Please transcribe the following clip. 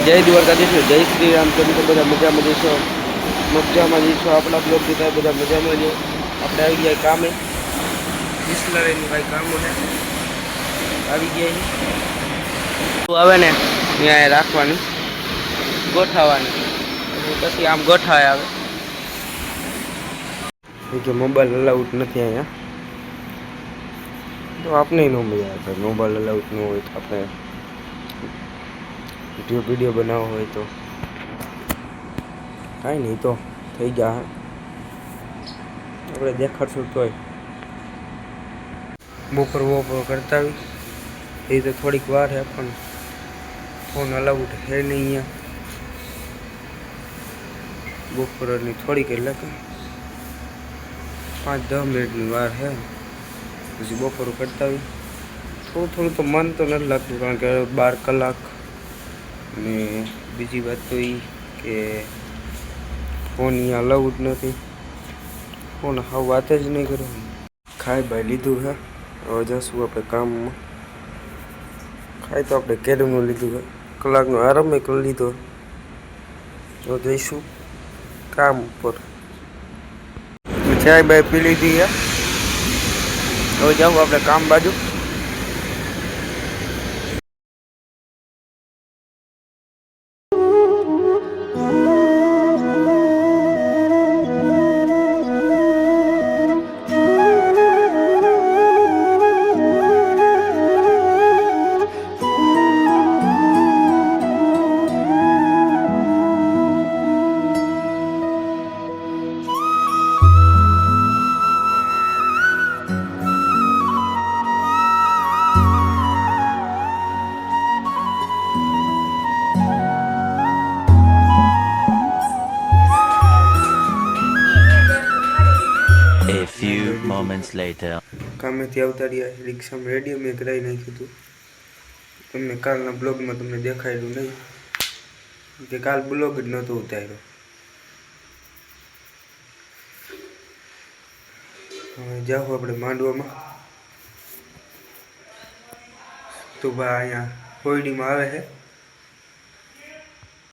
જય દ્વારકાધીશ, જય શ્રી રામ. તમે તો બધા મજામાં જઈશો, મજામાં જઈશો. આપણા બ્લોગ જોતા બધા મજામાં જ. આપણે આવી ગયા કામે, બિસ્લરીનું કાંઈ કામ છે, આવી ગયા આવે ને ત્યાં રાખવાની, ગોઠવવાની, પછી આમ ગોઠવાય આવે કે મોબાઈલ અલાઉડ નથી અહીંયા. તો આપણે ન મજા આવે, મોબાઈલ અલાઉડ ન હોય તો આપણે વિડીયો બનાવવો હોય તો કાંઈ નહીં, તો થઈ ગયા આપણે દેખાડશું તોય. બપોર કરતા આવી એ તો થોડીક વાર છે, પણ ફોન અલાઉડ છે નહીં અહીંયા. બપોરની થોડીક એટલે કે 5-10 મિનિટની વાર છે, પછી બપોર કરતા આવી. થોડું તો મન તો નથી લાગતું, કારણ કે 12 કલાક. અને બીજી વાત તો એ કે ફોન અહીંયા અલાઉડ નથી, ફોન હા વાત જ નહીં કરો. ખાઈ ભાઈ લીધું છે, હવે જશું આપણે કામમાં. ખાઈ તો આપણે કેરમનું લીધું છે, કલાકનો આરામ કરી લીધો. તો જઈશું કામ ઉપર. ચાય બાય પી લીધી છે, હવે જાઉં આપણે કામ બાજુ. A few moments later. કામેથી આવતા રહ્યા, રિક્ષામાં રેડિયો મેં કરાવી નાખ્યું હતું. તમને કાલના બ્લોગમાં તમને દેખાયેલું નહીં, કે કાલ બ્લોગ જ નહોતો ઉતાર્યો. હવે જાઓ આપણે માંડવામાં. તો ભાઈ અહીંયા હોયડીમાં આવે છે.